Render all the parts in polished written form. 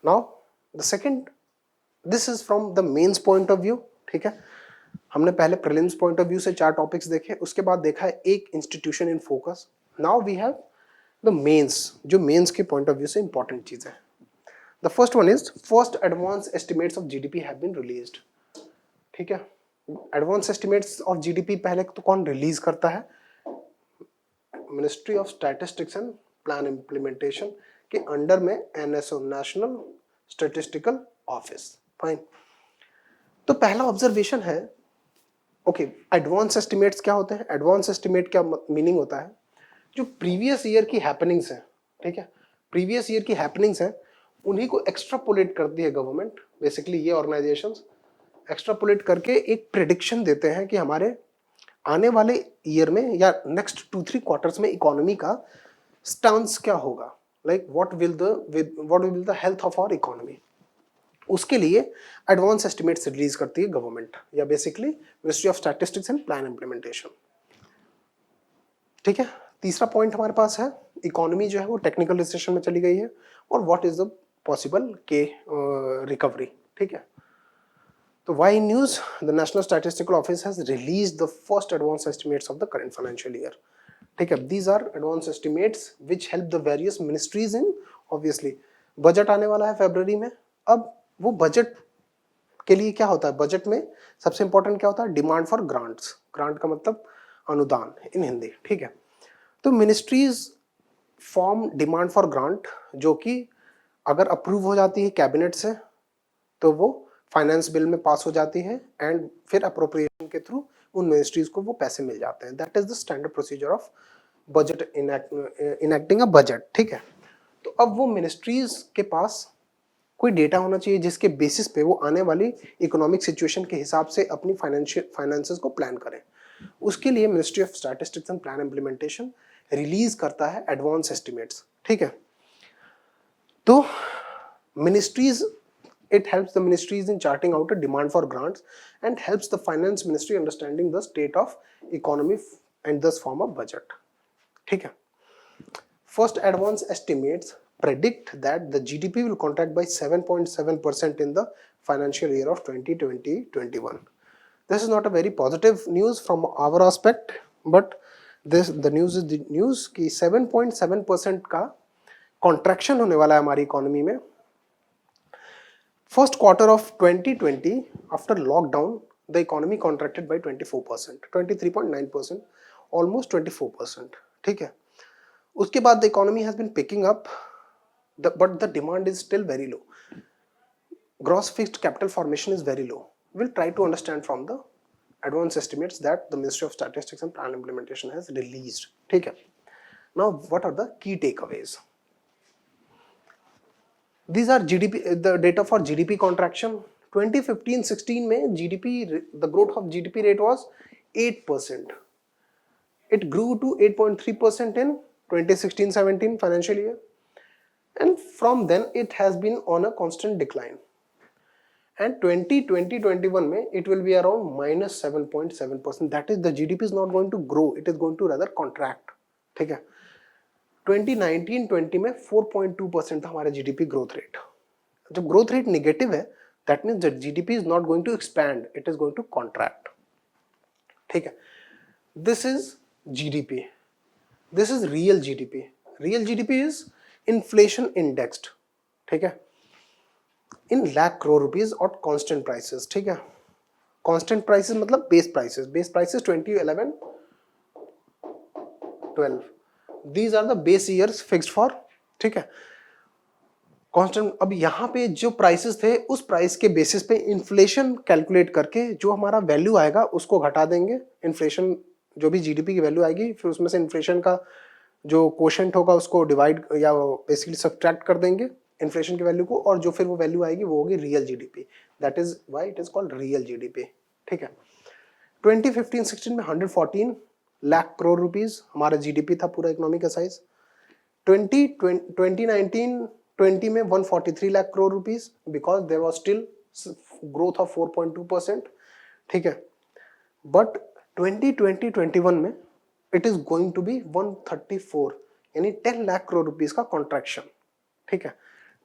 Now the second, this is from the mains point of view, ठीक है। हमने पहले प्रीलिम्स पॉइंट ऑफ व्यू से 4 टॉपिक्स देखे, उसके बाद देखा है एक institution in focus. Now we have the mains, जो मेंस के पॉइंट ऑफ व्यू से इंपॉर्टेंट चीज है। The first one is first advance estimates of GDP have been released, ठीक है। एडवांस एस्टिमेट्स ऑफ जीडीपी पहले तो कौन रिलीज करता है? Ministry of statistics and plan implementation के अंडर में NSO, national statistical office, fine. तो पहला ऑब्जर्वेशन है, ओके, एडवांस एस्टिमेट्स क्या होते हैं? एडवांस एस्टिमेट क्या मीनिंग होता है? जो प्रीवियस ईयर की हैपनिंग्स हैं, ठीक है, प्रीवियस ईयर की हैपनिंग्स हैं, उन्हीं को एक्स्ट्रापोलेट करती है गवर्नमेंट। बेसिकली ये ऑर्गेनाइजेशंस एक्स्ट्रापोलेट करके एक प्रेडिक्शन देते हैं कि हमारे आने वाले ईयर में या नेक्स्ट 2-3 क्वार्टर्स में इकोनॉमी का स्टांस क्या होगा, like what will the health of our economy. उसके लिए एडवांस एस्टिमेट्स रिलीज करती है गवर्नमेंट, या basically ministry of statistics and plan implementation, ठीक है। तीसरा पॉइंट हमारे पास है, इकोनॉमी जो है वो टेक्निकल रिसेशन में चली गई है, और व्हाट इज द पॉसिबल के रिकवरी, ठीक है। तो why in news, the National Statistical Office has released the first advance estimates of the current financial year, ठीक है। these are advance estimates which help the various ministries in, obviously budget आने वाला है फरवरी में। अब वो बजट के लिए क्या होता है? बजट में सबसे इंपॉर्टेंट क्या होता है? डिमांड फॉर ग्रांट्स, ग्रांट का मतलब अनुदान इन हिंदी, ठीक है। तो ministries form demand for grant, जो कि अगर अप्रूव हो जाती है कैबिनेट से तो वो फाइनेंस बिल में पास हो जाती है, एंड फिर अप्रोप्रिएशन के थ्रू उन मिनिस्ट्रीज को वो पैसे मिल जाते हैं। That is the standard procedure of budget enacting a budget, ठीक है। तो अब वो मिनिस्ट्रीज के पास कोई डेटा होना चाहिए जिसके बेसिस पे वो आने वाली इकोनॉमिक सिचुएशन के हिसाब से अपनी फाइनेंसेस को प्लान करें। उसके लिए ministry of statistics and plan implementation release करता है एडवांस एस्टिमेट्स, ठीक है। तो ministries, it helps the ministries in charting out a demand for grants and helps the finance ministry understanding the state of economy and thus form a budget, ठीक है। First advance estimates predict that the GDP will contract by 7.7% in the financial year of 2020-21. This is not a very positive news from our aspect, but the news is the news कि 7.7% का contraction होने वाला है हमारी economy में। First quarter of 2020, after lockdown, the economy contracted by 24%, 23.9%, almost 24%, ठीक है। उसके बाद the economy has been picking up, but the demand is still very low. Gross fixed capital formation is very low. We'll try to understand from the advance estimates that the Ministry of Statistics and Plan Implementation has released, ठीक है। Now, what are the key takeaways? These are GDP, the data for GDP contraction. 2015-16 में GDP, the growth of GDP rate was 8%. It grew to 8.3% in 2016-17 financial year, and from then it has been on a constant decline. And 2020-21 में it will be around minus 7.7%. That is, the GDP is not going to grow; it is going to rather contract. ठीक है। 2019-20 में 4.2% था हमारा GDP growth rate. जब growth rate negative है, that means that GDP is not going to expand, it is going to contract, ठीक है। This is GDP, this is real GDP. Real GDP is inflation indexed, ठीक है, in lakh crore rupees और constant prices, ठीक है। Constant prices मतलब base prices, base prices 2011 12, these are the base years fixed for, ठीक है। कांस्टेंट, अब यहाँ पे जो प्राइसेस थे उस प्राइस के बेसिस पे इन्फ्लेशन कैलकुलेट करके जो हमारा वैल्यू आएगा उसको घटा देंगे। इन्फ्लेशन जो भी जीडीपी की वैल्यू आएगी, फिर उसमें से इन्फ्लेशन का जो कोशेंट होगा उसको डिवाइड या बेसिकली सब्ट्रैक्ट कर देंगे इन्फ्लेशन की वैल्यू को, और जो फिर वो वैल्यू आएगी वो होगी real GDP. That is why it is called real GDP, ठीक है। 2015-16 में 114 लाख करोड़ रुपीस हमारा जीडीपी था, पूरा इकोनॉमी का साइज। 2019-20 में 143 lakh crore rupees, because there was still growth of 4.2%, ठीक है। बट 2020-21 में it is going to be 134, यानी 10 लाख करोड़ रुपीस का कॉन्ट्रैक्शन, ठीक है।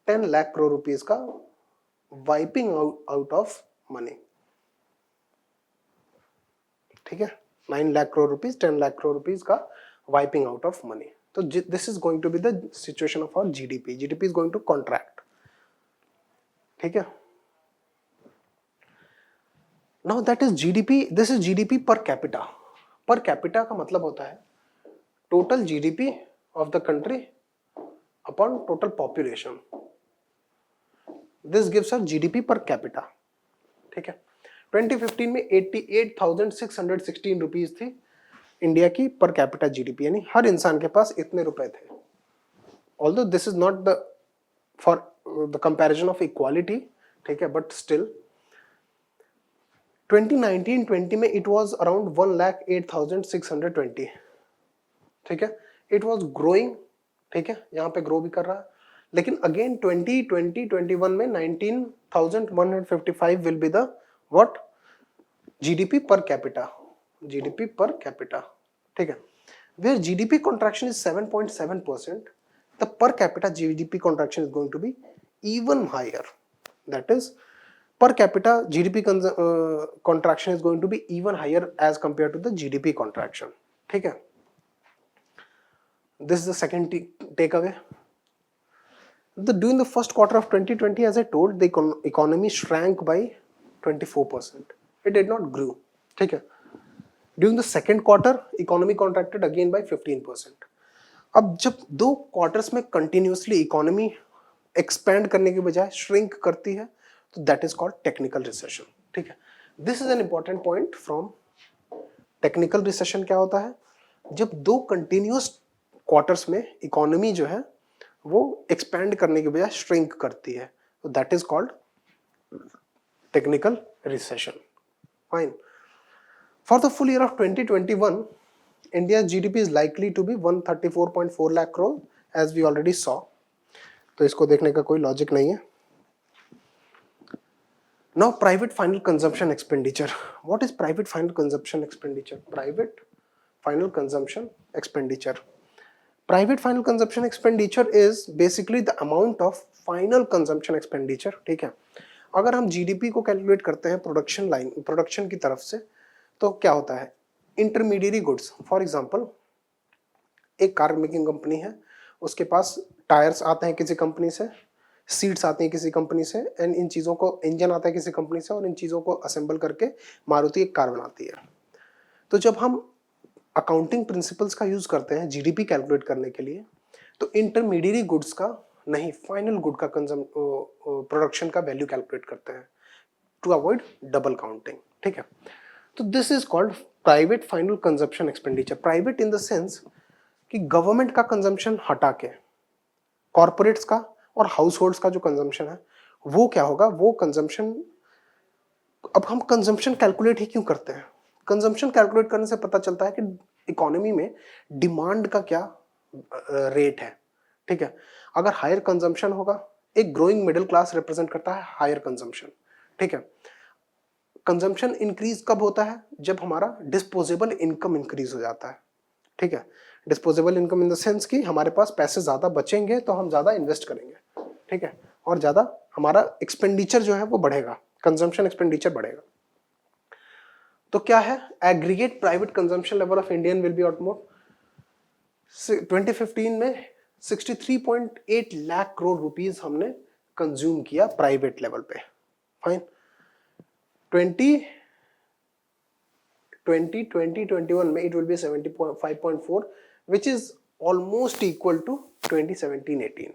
10 लाख करोड़ रुपीस का वाइपिंग आउट ऑफ मनी, ठीक है, 9 लाख करोड़ रुपीस, 10 लाख करोड़ रुपीस का वाइपिंग आउट ऑफ मनी. तो this is going to be the situation of our GDP. GDP is going to contract, ठीक है. Now that is GDP, this is GDP per capita. Per capita का मतलब होता है total GDP of the country upon total population. This gives us GDP per capita, ठीक है. 2015 में 88,616 rupees थी इंडिया की पर कैपिटा जीडीपी, यानी हर इंसान के पास इतने रुपए थे. Although this is not the for the comparison of equality, ठीक है, बट स्टिल 2019-20 में इट वाज अराउंड 1,08,620, ठीक है. इट वाज ग्रोइंग, ठीक है, यहाँ पे ग्रो भी कर रहा है. लेकिन अगेन 2020-21 में 19,155 will be the what GDP per capita, GDP per capita, ठीक है. Where GDP contraction is 7.7%, the per capita GDP contraction is going to be even higher. That is, per capita GDP contraction is going to be even higher as compared to the GDP contraction, ठीक है. This is the second takeaway. During the first quarter of 2020, as I told, the economy shrank by 24%. It did not grow, ठीक है. During the second quarter, economy contracted again by 15%. अब जब दो quarters में continuously economy expand करने की बजाय shrink करती है, तो that is called technical recession, ठीक है. This is an important point from technical recession. क्या होता है, जब दो कंटिन्यूस क्वार्टर्स में इकोनॉमी जो है वो एक्सपेंड करने की बजाय श्रिंक करती है, तो that is called technical recession. Fine. For the full year of 2021, India's GDP is likely to be 134.4 lakh crore, as we already saw. तो इसको देखने का कोई लॉजिक नहीं है. Now, private final consumption expenditure. What is private final consumption expenditure? Private final consumption expenditure. Private final consumption expenditure is basically the amount of final consumption expenditure, ठीक है. अगर हम GDP को कैलकुलेट करते हैं प्रोडक्शन लाइन, प्रोडक्शन की तरफ से, तो क्या होता है, इंटरमीडिएट गुड्स. फॉर एग्जांपल, एक कार मेकिंग कंपनी है, उसके पास टायर्स आते हैं किसी कंपनी से, सीट्स आती हैं किसी कंपनी से, एंड इन चीज़ों को, इंजन आता है किसी कंपनी से, और इन चीज़ों को असेंबल करके मारुति एक कार बनाती है. तो जब हम अकाउंटिंग प्रिंसिपल्स का यूज़ करते हैं जीडीपी कैलकुलेट करने के लिए, तो इंटरमीडिएट गुड्स का नहीं, फाइनल गुड का प्रोडक्शन का वैल्यू कैलकुलेट करते हैं टू अवॉइड डबल काउंटिंग, ठीक है. तो this is called private final consumption expenditure. Private in the sense कि गवर्नमेंट का कंजम्पशन हटा के कॉर्पोरेट्स का और हाउस होल्ड्स का जो कंजम्पशन है वो क्या होगा, वो कंजम्पशन. अब हम कंजम्पशन कैलकुलेट ही क्यों करते हैं, कंजम्पशन कैलकुलेट करने से पता चलता है कि इकोनॉमी में डिमांड का क्या रेट है, ठीक है. अगर हायर कंजम्पशन होगा, एक ग्रोइंग मिडिल क्लास रिप्रेजेंट करता है हायर कंजम्पशन, ठीक है. कंजम्पशन इंक्रीज कब होता है, जब हमारा डिस्पोजेबल इनकम इंक्रीज हो जाता है, ठीक है. Disposable income in the sense कि हमारे पास पैसे ज्यादा बचेंगे तो हम ज्यादा इन्वेस्ट करेंगे, ठीक है, और ज्यादा हमारा एक्सपेंडिचर जो है वो बढ़ेगा, कंजम्पशन एक्सपेंडिचर बढ़ेगा. तो क्या है, aggregate private consumption level of Indian will be utmost 2015 में 63.8 लाख करोड़ रुपीस हमने कंज्यूम किया प्राइवेट लेवल पे. फाइन. 2021 में it will be 75.4, which is almost equal to 2017-18.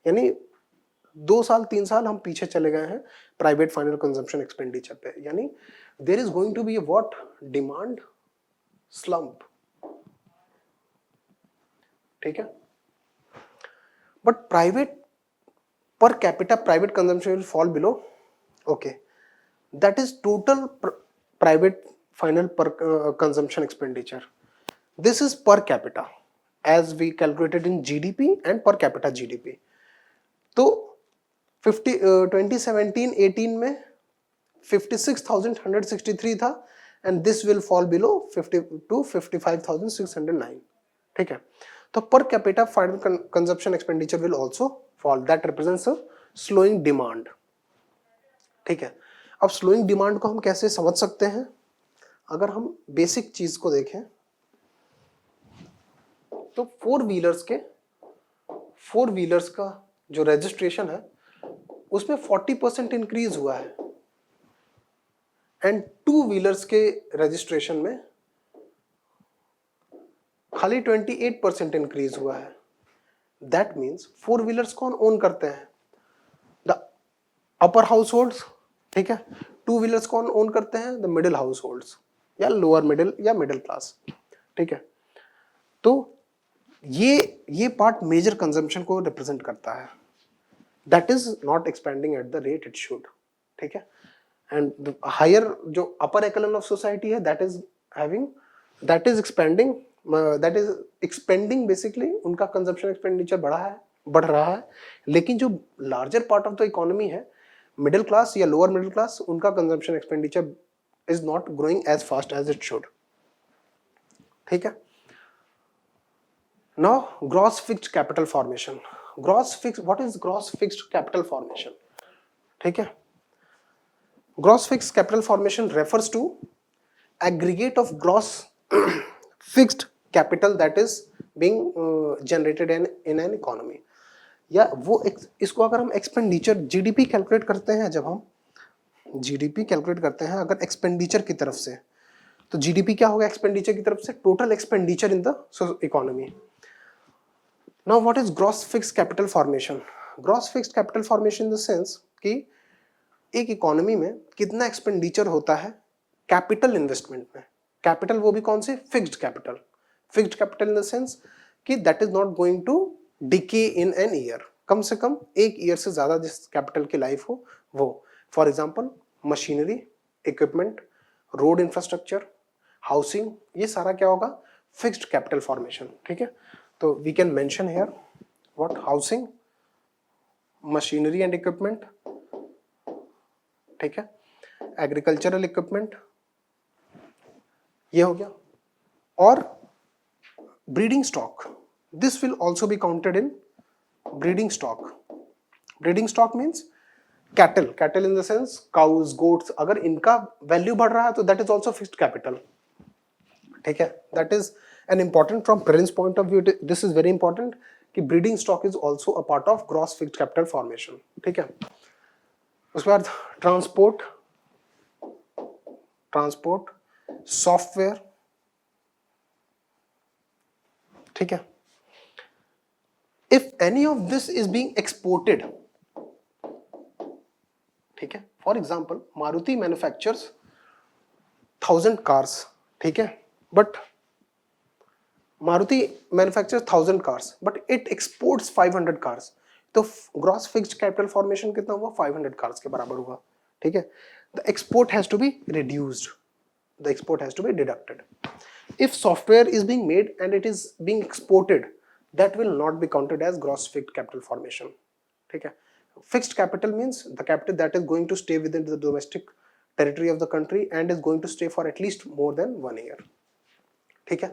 यानी 2 साल 3 साल हम पीछे चले गए हैं प्राइवेट फाइनल कंजम्पशन एक्सपेंडिचर पे. यानी there is going to be a what, demand slump, ठीक है. But private per capita private consumption will fall below, okay. That is total private final consumption expenditure. This is per capita as we calculated in GDP and per capita GDP. तो 2017-18 में 56,163 था, and this will fall below 50 to 55,609, ठीक है. तो per capita final consumption expenditure will also fall, that represents a slowing demand. ठीक है, अब slowing demand को हम कैसे समझ सकते हैं? अगर हम बेसिक चीज को देखें तो फोर व्हीलर्स का जो रजिस्ट्रेशन है उसमें 40% इंक्रीज हुआ है, एंड टू व्हीलर्स के रजिस्ट्रेशन में खाली 28% इंक्रीज हुआ है। दैट मीन्स फोर व्हीलर्स कौन ओन करते हैं? The upper house holds. ठीक है, टू व्हीलर्स कौन ओन करते हैं? द मिडिल हाउस होल्ड्स या लोअर मिडिल या मिडिल क्लास। ठीक है, तो ये पार्ट मेजर कंजम्पशन को रिप्रेजेंट करता है, that is not expanding at the rate it should. ठीक है, एंड द हायर जो अपर एक्लन ऑफ सोसाइटी है दैट इज एक्सपेंडिंग बेसिकली, उनका कंजम्पशन एक्सपेंडिचर बढ़ रहा है, लेकिन जो larger part of the economy है, मिडिल क्लास या लोअर मिडिल क्लास, उनका consumption expenditure is not growing as fast as it should. ठीक है, now gross fixed capital formation, what is gross fixed capital formation? ठीक है, gross fixed capital formation refers to aggregate of gross fixed capital that is being generated in an economy, या वो इसको अगर हम expenditure GDP calculate करते हैं, जब हम जीडीपी कैलकुलेट करते हैं अगर एक्सपेंडिचर की तरफ से, तो जीडीपी क्या होगा? एक्सपेंडिचर की तरफ से total expenditure in the economy. Now what is gross fixed capital formation? Gross fixed capital formation in the sense कि एक इकोनॉमी में कितना एक्सपेंडिचर होता है कैपिटल इन्वेस्टमेंट में। कैपिटल वो भी कौन से? Fixed capital. Fixed capital in the sense कि that is not going to decay in an year, कम से कम एक ईयर से ज्यादा जिस कैपिटल की लाइफ हो वो। For example machinery, equipment, road infrastructure, housing, ये सारा क्या होगा? Fixed capital formation. ठीक है, तो we can mention here what? Housing, machinery and equipment, ठीक है, एग्रीकल्चरल इक्विपमेंट, ये हो गया, और breeding stock, this will also be counted in breeding stock. Breeding stock means cattle in the sense cows, goats, अगर इनका वैल्यू बढ़ रहा है तो that is also fixed capital. ठीक है, that is an important from prelims point of view, this is very important कि breeding stock is also a part of gross fixed capital formation। ठीक है, उसके बाद ट्रांसपोर्ट, सॉफ्टवेयर, ठीक है, if any of this is being exported, ठीक है, for example Maruti manufactures 1000 cars, ठीक है, but Maruti manufactures 1000 cars, but it exports 500 cars. तो gross fixed capital formation कितना हुआ? 500 cars के बराबर हुआ। ठीक है, the export has to be reduced, the export has to be deducted. If software is being made and it is being exported, that will not be counted as gross fixed capital formation. ठीक है, fixed capital means the capital that is going to stay within the domestic territory of the country and is going to stay for at least more than 1 year. ठीक है,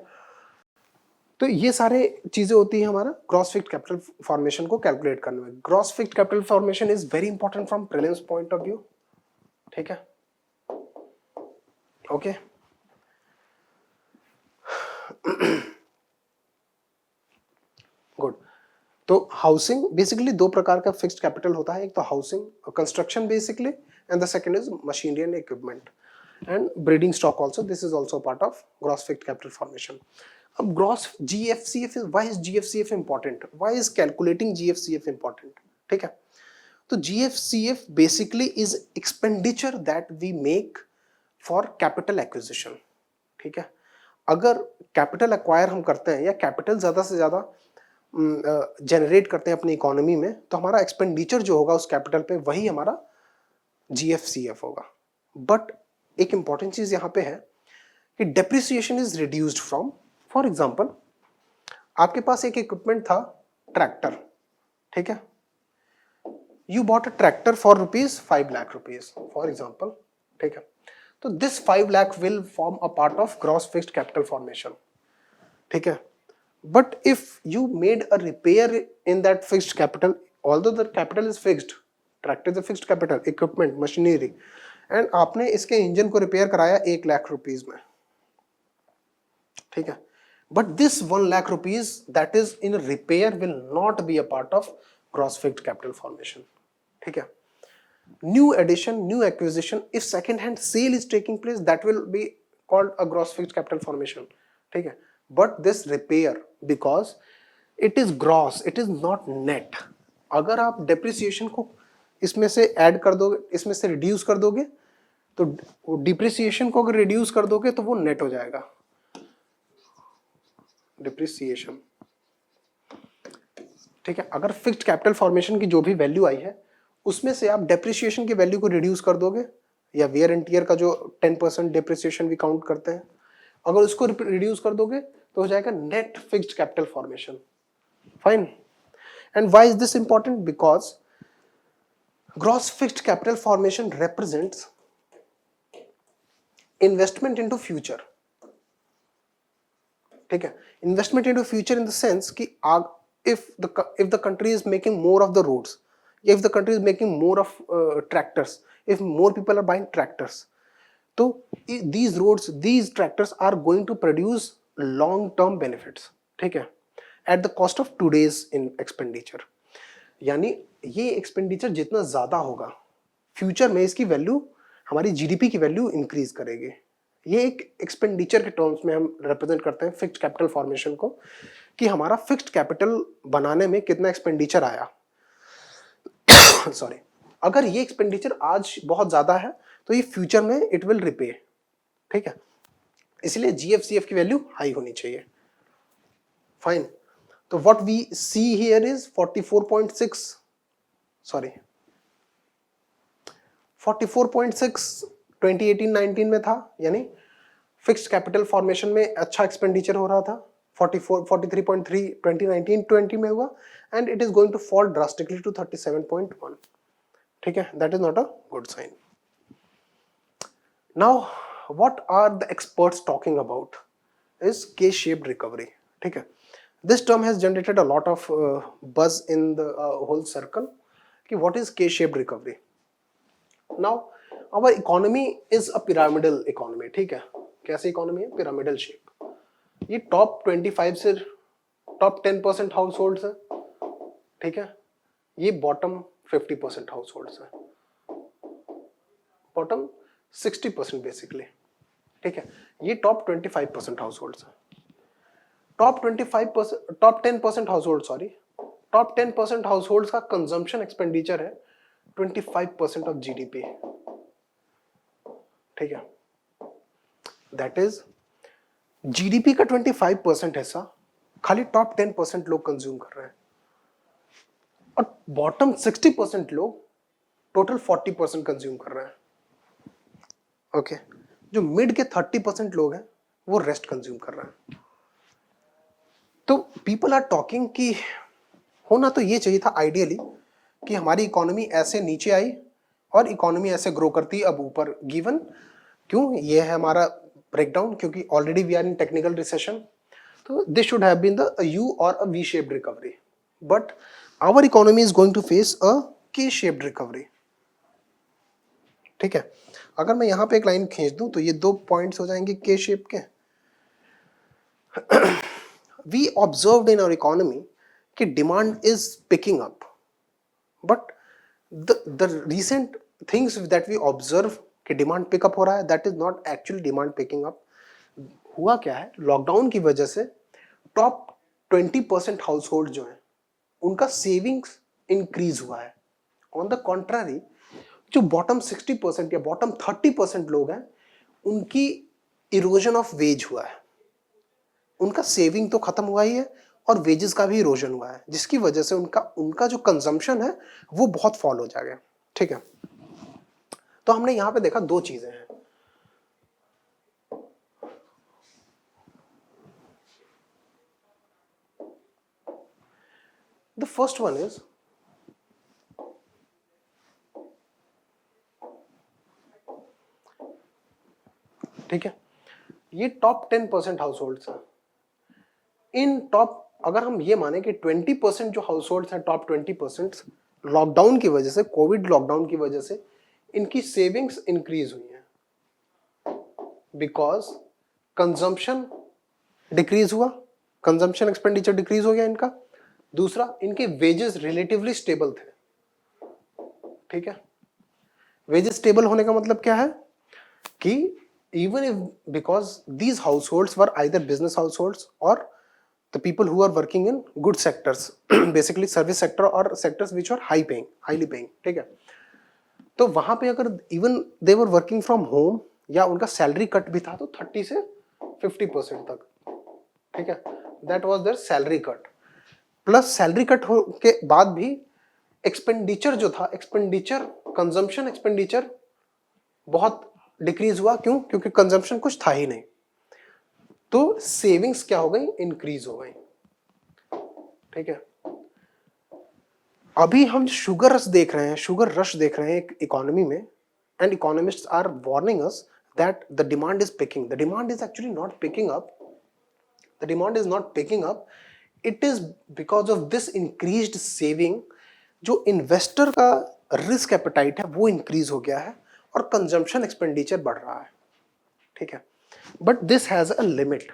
तो ये सारे चीजें होती है हमारा ग्रॉस फिक्स्ड कैपिटल फॉर्मेशन को कैलकुलेट करने में। Gross fixed capital formation is very important from prelims point of view. ठीक है, ओके, गुड। तो हाउसिंग बेसिकली दो प्रकार का फिक्स्ड कैपिटल होता है, एक तो housing construction basically, and the second is machinery and equipment, and breeding stock also, this is also part of gross fixed capital formation. अब gross GFCF is, why is GFCF important? Why is calculating GFCF important? ठीक है, तो GFCF basically is expenditure that we make for capital acquisition। ठीक है, अगर capital acquire हम करते हैं या कैपिटल ज्यादा से ज्यादा जनरेट करते हैं अपनी इकोनॉमी में, तो हमारा एक्सपेंडिचर जो होगा उस कैपिटल पे वही हमारा GFCF होगा। बट एक इंपॉर्टेंट चीज यहाँ पे है कि depreciation is reduced from, for example आपके पास एक इक्विपमेंट था ट्रैक्टर, ठीक है, you bought a tractor for ₹5 lakh for example. ठीक है, तो this 5 lakh will form a part of gross fixed capital formation. ठीक है, But if you made a repair in that fixed capital, although the capital is fixed, tractor is a fixed capital, equipment, machinery, and आपने इसके engine को repair कराया 1 lakh rupees में, ठीक है, but this 1 lakh rupees that is in repair will not be a part of gross fixed capital formation, ठीक है. New addition, new acquisition, if second hand sale is taking place, that will be called a gross fixed capital formation, ठीक है. But this repair, because it is gross, it is not net. अगर आप depreciation को इसमें से add कर दोगे, इसमें से reduce कर दोगे, तो depreciation को अगर reduce कर दोगे तो वो net हो जाएगा, depreciation, ठीक है. अगर फिक्स्ड कैपिटल फॉर्मेशन की जो भी वैल्यू आई है उसमें से आप डेप्रिसिएशन की वैल्यू को रिड्यूस कर दोगे, या वेयर एंड टियर का जो 10% डेप्रिसिएशन भी काउंट करते हैं, अगर उसको रिड्यूस कर दोगे तो हो जाएगा net fixed capital formation. Fine. And why is this important? Because gross fixed capital formation represents investment into future, ठीक है. Investment into future in the sense कि if the country is making more of the roads, if the country is making more of tractors, if more people are buying tractors, so these roads, these tractors are going to produce long term benefits, ठीक है, at the cost of today's in expenditure. यानी ये expenditure जितना ज्यादा होगा future में इसकी value, हमारी जीडीपी की वैल्यू इंक्रीज करेगी. ये एक एक्सपेंडिचर के टर्म्स में हम रिप्रेजेंट करते हैं फिक्स्ड कैपिटल फॉर्मेशन को, कि हमारा फिक्स्ड कैपिटल बनाने में कितना एक्सपेंडिचर आया. सॉरी, अगर ये एक्सपेंडिचर आज बहुत ज्यादा है तो ये फ्यूचर में इट विल रिपे, ठीक है. इसलिए जीएफसीएफ की वैल्यू हाई होनी चाहिए. फाइन. तो what we see here is 44.6, sorry 44.6 2018-19 में था, यानी फिक्स्ड कैपिटल फॉर्मेशन में अच्छा एक्सपेंडिचर हो रहा था. 43.3 2019-20 में हुआ, and it is going to fall drastically to 37.1, ठीक है. That is not a good sign. Now what are the experts talking about is K shaped recovery, ठीक है. This term has generated a lot of buzz in the whole circle कि what is K shaped recovery. Now our economy is a pyramidal economy, ठीक है. कैसी economy है? Pyramidal shape. ये top 25 से top 10% house holds है, ठीक है. ये बॉटम 50% हाउस होल्ड्स है, बॉटम 60% बेसिकली, ठीक है. ये टॉप 25% हाउस होल्ड्स है. Top 25%, top 10% house hold, sorry, top 10% house holds का कंजम्पशन एक्सपेंडिचर है 25% ऑफ जीडीपी, ठीक है. दैट इज जीडीपी का 25% हिस्सा खाली टॉप 10% लोग कंज्यूम कर रहे हैं, और बॉटम 60% लोग टोटल 40% कंज्यूम कर रहे हैं, ओके. जो मिड के 30% लोग हैं वो रेस्ट कंज्यूम कर रहे हैं. तो पीपल आर टॉकिंग कि होना तो ये चाहिए था आइडियली कि हमारी इकोनॉमी ऐसे नीचे आई और इकोनॉमी ऐसे ग्रो करती अब ऊपर, गिवन क्यों ये है हमारा ब्रेकडाउन, क्योंकि already we are in technical recession. तो this should have been the U or a V shaped recovery, but our economy is going to face a K shaped recovery, ठीक है. अगर मैं यहां पे एक लाइन खींच दूं तो ये 2 पॉइंट्स हो जाएंगे के शेप के. We observed in our economy कि demand is picking up, but the recent things that we observe कि डिमांड पिकअप हो रहा है, that is not actually demand picking up. हुआ क्या है, लॉकडाउन की वजह से टॉप 20% हाउस होल्ड जो है उनका सेविंग्स इंक्रीज हुआ है. ऑन द कॉन्ट्रारी जो बॉटम 60% या बॉटम 30% लोग हैं उनकी इरोजन ऑफ वेज हुआ है. उनका सेविंग तो खत्म हुआ ही है और वेजेस का भी इरोजन हुआ है, जिसकी वजह से उनका जो कंजम्पशन है वो बहुत फॉल हो जाएगा, ठीक है. तो हमने यहां पे देखा 2 चीजें हैं. द फर्स्ट वन इज ठीक है, ये टॉप 10% हाउस होल्ड्स हैं. इन टॉप, अगर हम ये माने कि 20% जो हाउस हैं, टॉप 20% लॉकडाउन की वजह से, कोविड लॉकडाउन की वजह से इनकी सेविंग्स इंक्रीज हुई हैं, बिकॉज कंजम्पशन डिक्रीज हुआ, कंजम्पशन एक्सपेंडिचर डिक्रीज हो गया इनका। दूसरा, इनके वेजेस रिलेटिवली स्टेबल थे, ठीक है। वेजेस स्टेबल होने का मतलब क्या है कि even if, because these households were either business households or the people who are working in good sectors, basically service sector or sectors which are highly paying, ठीक है। तो वहां पे अगर even they were working from home या उनका salary cut भी था तो 30 से 50% तक, ठीक है, that was their salary cut। Plus salary cut के बाद भी एक्सपेंडिचर जो था, एक्सपेंडिचर, कंजम्पशन एक्सपेंडिचर बहुत डिक्रीज हुआ। क्यों? क्योंकि कंजम्पशन कुछ था ही नहीं, तो सेविंग्स क्या हो गई? इंक्रीज हो गई, ठीक है। अभी हम शुगर रश देख रहे हैं, शुगर रश देख रहे हैं इकोनॉमी में, and economists are warning us that the demand is picking, the demand is actually not picking up, the demand is not picking up, it is because of this increased saving. जो investor का risk appetite है वो increase हो गया है और consumption expenditure बढ़ रहा है, ठीक है। But this has a limit,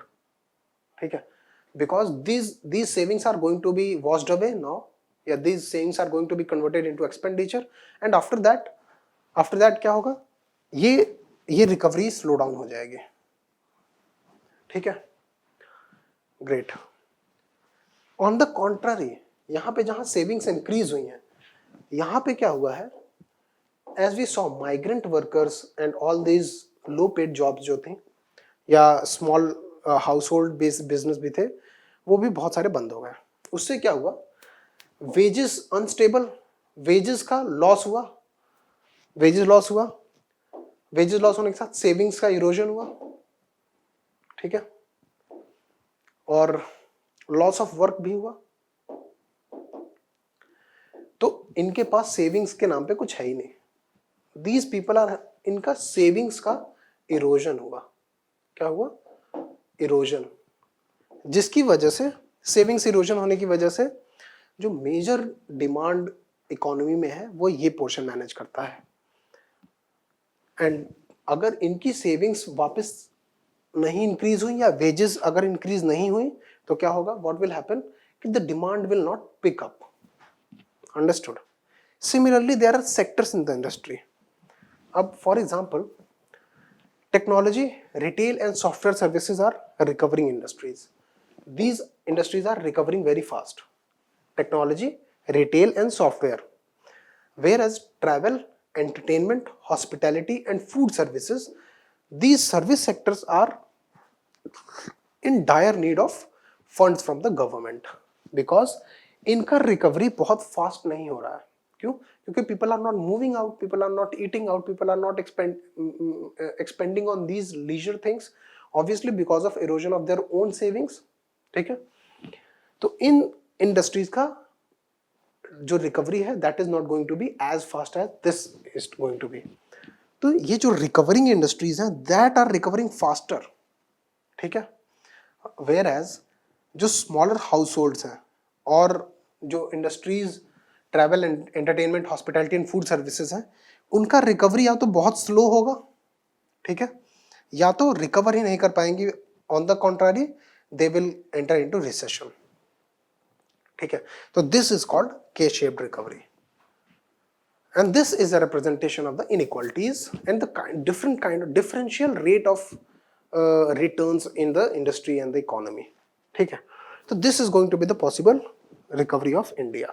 ठीक है, because these savings are going to be washed away now, या these savings are going to be converted into expenditure, and after that क्या होगा? ये रिकवरी स्लो डाउन हो जाएगी, ठीक है। ग्रेट। ऑन द कॉन्ट्ररी, यहां पे जहां सेविंग्स इंक्रीज हुई हैं, यहां पे क्या हुआ है? As we saw, migrant workers and all these low paid jobs जो थे या small household based business भी थे, वो भी बहुत सारे बंद हो गए। उससे क्या हुआ? वेजेस अनस्टेबल, वेजेस का लॉस हुआ, वेजेस लॉस हुआ, वेजेस लॉस होने के साथ सेविंग्स का इरोजन हुआ, ठीक है, और लॉस ऑफ वर्क भी हुआ। तो इनके पास सेविंग्स के नाम पे कुछ है ही नहीं। दीज पीपल आर, इनका सेविंग्स का इरोजन हुआ। क्या हुआ? इरोजन, जिसकी वजह से, सेविंग्स इरोजन होने की वजह से जो मेजर डिमांड इकोनॉमी में है वो ये पोर्शन मैनेज करता है। एंड अगर इनकी सेविंग्स वापस नहीं इंक्रीज हुई या वेजेस अगर इंक्रीज नहीं हुई तो क्या होगा? व्हाट विल हैपन कि the demand will not pick up. Understood? Similarly there are sectors in the industry. अब for example, technology, retail and software services are recovering industries. These industries are recovering very fast. Technology, retail and software. Whereas travel, entertainment, hospitality and food services, these service sectors are in dire need of funds from the government, because इनका recovery बहुत fast नहीं हो रहा है। क्यों? क्योंकि people are not moving out, people are not eating out, people are not expending on these leisure things, obviously because of erosion of their own savings, ठीक है। तो इन इंडस्ट्रीज का जो रिकवरी है that is not going to be as fast as this is going to be। तो ये जो recovering industries हैं that are recovering faster, ठीक है। whereas जो स्मॉलर हाउस होल्ड्स हैं और जो industries, travel and entertainment, hospitality and food services हैं, उनका रिकवरी या तो बहुत स्लो होगा, ठीक है, या तो रिकवर ही नहीं कर पाएंगी। On the contrary they will enter into recession, ठीक है। तो this is called K shaped recovery, and this is a representation of the inequalities and the different kind of differential rate of returns in the industry and the economy, ठीक है। तो this is going to be the possible recovery of India।